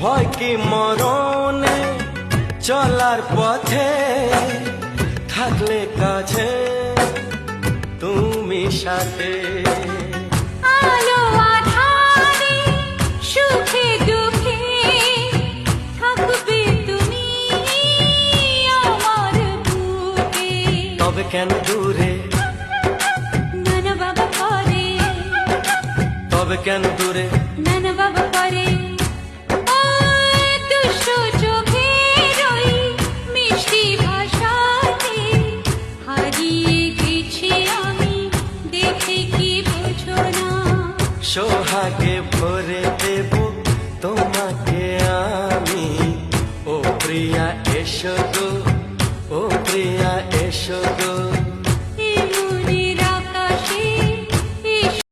ভয় কি মরণে চলার পথে থাকলে কাছে তুমি সাথে আলো আঁধারে সুখে দুঃখে থাকবে তুমি আমার বুকে। তবে কেন দূরে নানা বাবা করে, তবে কেন দূরে নানা বাবা করে দুষ্ট চোখের ওই মিষ্টি ভাষাতে হারিয়ে গেছি আমি, দেখে কি বোঝো না। সোহাগে ভরে দেব তোমাকে আমি, ও প্রিয়া এসো গো